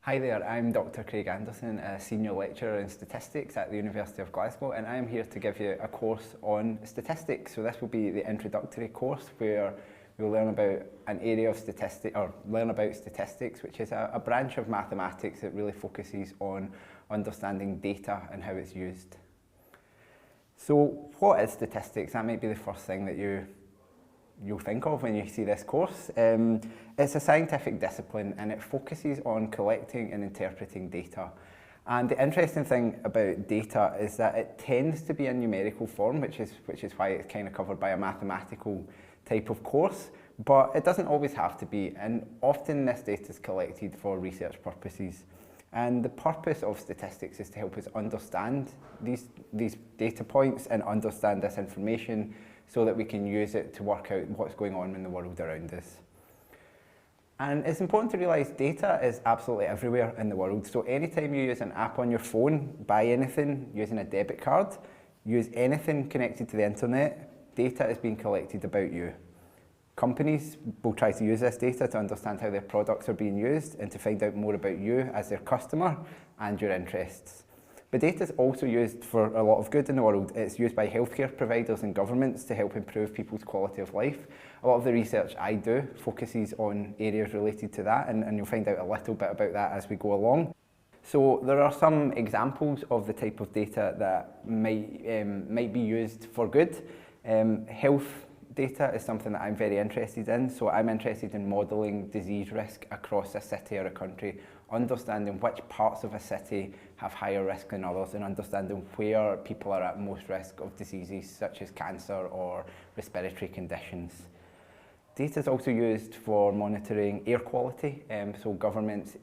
Hi there, I'm Dr. Craig Anderson, a Senior Lecturer in Statistics at the University of Glasgow, and I'm here to give you a course on statistics. So this will be the introductory course where we'll learn about an area of statistics, which is a branch of mathematics that really focuses on understanding data and how it's used. So what is statistics? That might be the first thing that you'll think of when you see this course. It's a scientific discipline and it focuses on collecting and interpreting data. And the interesting thing about data is that it tends to be in numerical form, which is why it's kind of covered by a mathematical type of course, but it doesn't always have to be, and often this data is collected for research purposes. And the purpose of statistics is to help us understand these data points and understand this information so that we can use it to work out what's going on in the world around us. And it's important to realise data is absolutely everywhere in the world. So anytime you use an app on your phone, buy anything using a debit card, use anything connected to the internet, data is being collected about you. Companies will try to use this data to understand how their products are being used and to find out more about you as their customer and your interests. But data is also used for a lot of good in the world. It's used by healthcare providers and governments to help improve people's quality of life. A lot of the research I do focuses on areas related to that, and you'll find out a little bit about that as we go along. So there are some examples of the type of data that might be used for good. Health data is something that I'm very interested in, so I'm interested in modelling disease risk across a city or a country, understanding which parts of a city have higher risk than others and understanding where people are at most risk of diseases such as cancer or respiratory conditions. Data is also used for monitoring air quality, so government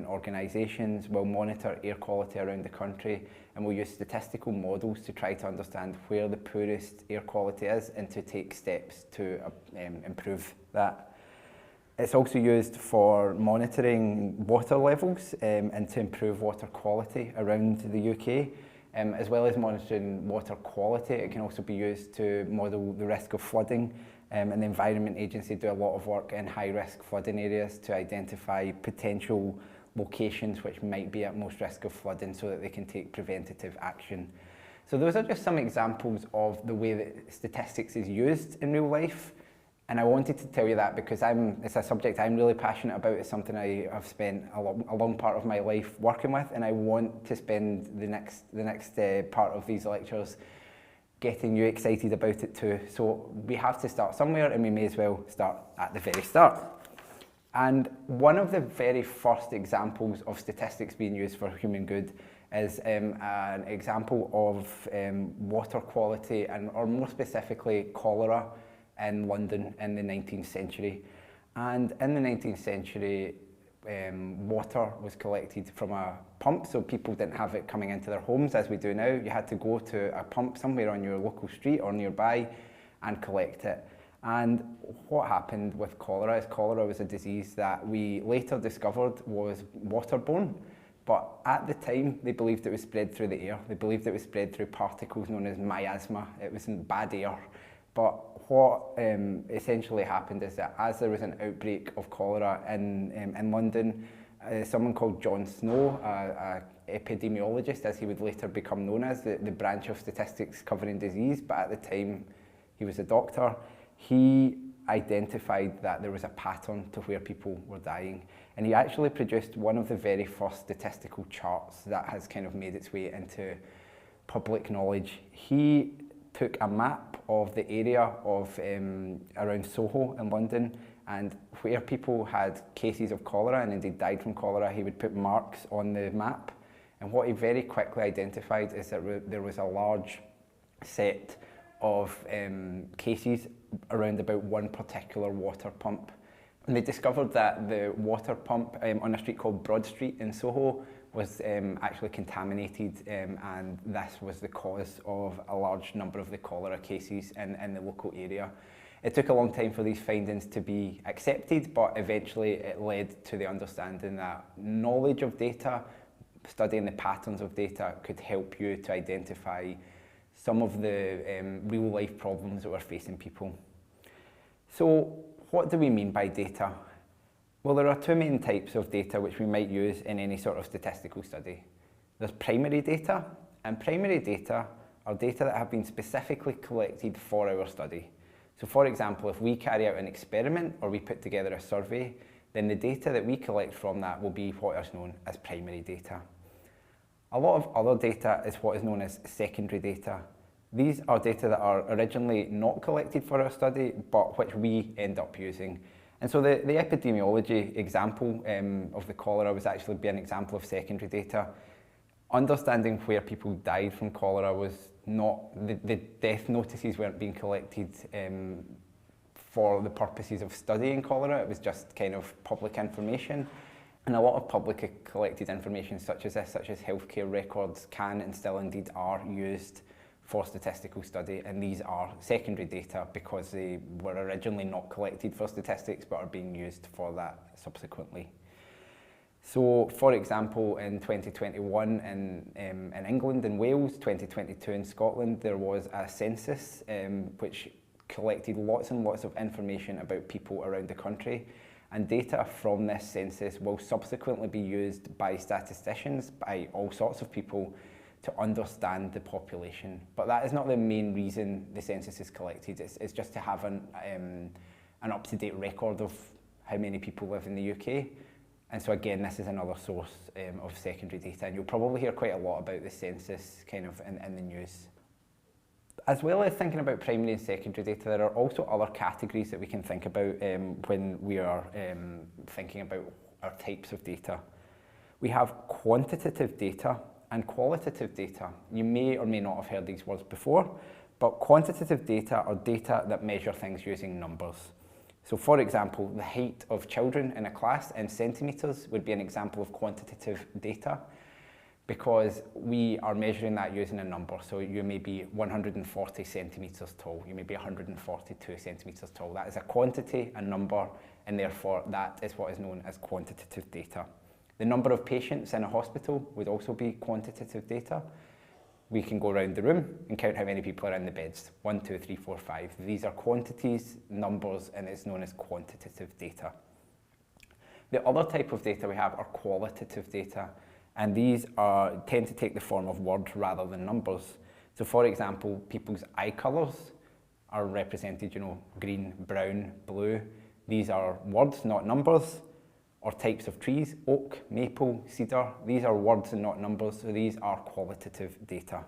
organisations will monitor air quality around the country and will use statistical models to try to understand where the poorest air quality is and to take steps to improve that. It's also used for monitoring water levels and to improve water quality around the UK. As well as monitoring water quality, it can also be used to model the risk of flooding. And the Environment Agency do a lot of work in high-risk flooding areas to identify potential locations which might be at most risk of flooding so that they can take preventative action. So those are just some examples of the way that statistics is used in real life. And I wanted to tell you that because it's a subject I'm really passionate about. It's something I've spent a long part of my life working with, and I want to spend the next part of these lectures getting you excited about it too. So we have to start somewhere, and we may as well start at the very start. And one of the very first examples of statistics being used for human good is an example of water quality, or more specifically cholera in London in the 19th century. And in the 19th century, water was collected from a pump, so people didn't have it coming into their homes as we do now. You had to go to a pump somewhere on your local street or nearby and collect it. And what happened with cholera is cholera was a disease that we later discovered was waterborne, but at the time they believed it was spread through the air. They believed it was spread through particles known as miasma. It was in bad air. But what essentially happened is that as there was an outbreak of cholera in London, someone called John Snow, an epidemiologist as he would later become known as, the branch of statistics covering disease, but at the time he was a doctor, he identified that there was a pattern to where people were dying. And he actually produced one of the very first statistical charts that has kind of made its way into public knowledge. He took a map of the area of around Soho in London, and where people had cases of cholera and indeed died from cholera, he would put marks on the map. And what he very quickly identified is that there was a large set of cases around about one particular water pump. And they discovered that the water pump on a street called Broad Street in Soho was actually contaminated, and this was the cause of a large number of the cholera cases in the local area. It took a long time for these findings to be accepted, but eventually it led to the understanding that knowledge of data, studying the patterns of data, could help you to identify some of the real life problems that were facing people. So what do we mean by data? Well, there are two main types of data which we might use in any sort of statistical study. There's primary data, and primary data are data that have been specifically collected for our study. So for example, if we carry out an experiment or we put together a survey, then the data that we collect from that will be what is known as primary data. A lot of other data is what is known as secondary data. These are data that are originally not collected for our study, but which we end up using. And so the epidemiology example of the cholera was actually be an example of secondary data. Understanding where people died from cholera was not, the death notices weren't being collected for the purposes of studying cholera. It was just kind of public information. And a lot of publicly collected information such as this, such as healthcare records, can and still indeed are used for statistical study, and these are secondary data because they were originally not collected for statistics but are being used for that subsequently. So, for example, in 2021 in England and Wales, 2022 in Scotland, there was a census which collected lots and lots of information about people around the country, and data from this census will subsequently be used by statisticians, by all sorts of people, to understand the population. But that is not the main reason the census is collected. It's just to have an up-to-date record of how many people live in the UK. And so again, this is another source of secondary data, and you'll probably hear quite a lot about the census kind of in the news. As well as thinking about primary and secondary data, there are also other categories that we can think about when we are thinking about our types of data. We have quantitative data and qualitative data. You may or may not have heard these words before, but quantitative data are data that measure things using numbers. So for example, the height of children in a class in centimetres would be an example of quantitative data, because we are measuring that using a number. So you may be 140 centimetres tall, you may be 142 centimetres tall. That is a quantity, a number, and therefore that is what is known as quantitative data. The number of patients in a hospital would also be quantitative data. We can go around the room and count how many people are in the beds. 1, 2, 3, 4, 5. These are quantities, numbers, and it's known as quantitative data. The other type of data we have are qualitative data, and these tend to take the form of words rather than numbers. So for example, people's eye colours are represented, green, brown, blue. These are words, not numbers. Or types of trees, oak, maple, cedar. These are words and not numbers, so these are qualitative data.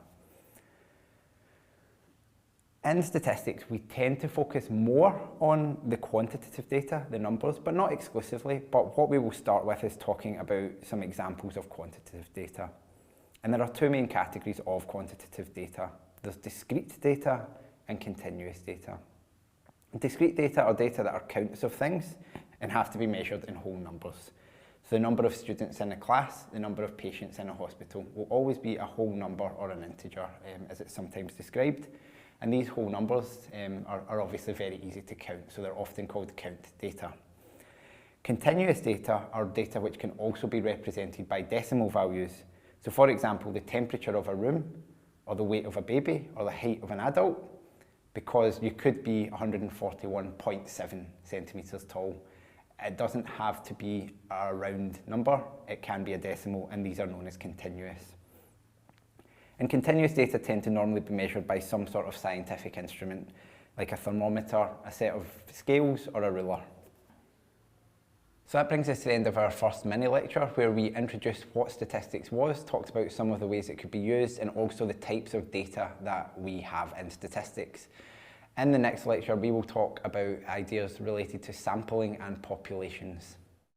In statistics, we tend to focus more on the quantitative data, the numbers, but not exclusively. But what we will start with is talking about some examples of quantitative data. And there are two main categories of quantitative data. There's discrete data and continuous data. Discrete data are data that are counts of things and have to be measured in whole numbers. So the number of students in a class, the number of patients in a hospital will always be a whole number or an integer, as it's sometimes described. And these whole numbers are obviously very easy to count, so they're often called count data. Continuous data are data which can also be represented by decimal values. So for example, the temperature of a room, or the weight of a baby, or the height of an adult, because you could be 141.7 centimetres tall. It doesn't have to be a round number, it can be a decimal, and these are known as continuous. And continuous data tend to normally be measured by some sort of scientific instrument, like a thermometer, a set of scales, or a ruler. So that brings us to the end of our first mini lecture, where we introduced what statistics was, talked about some of the ways it could be used, and also the types of data that we have in statistics. In the next lecture, we will talk about ideas related to sampling and populations.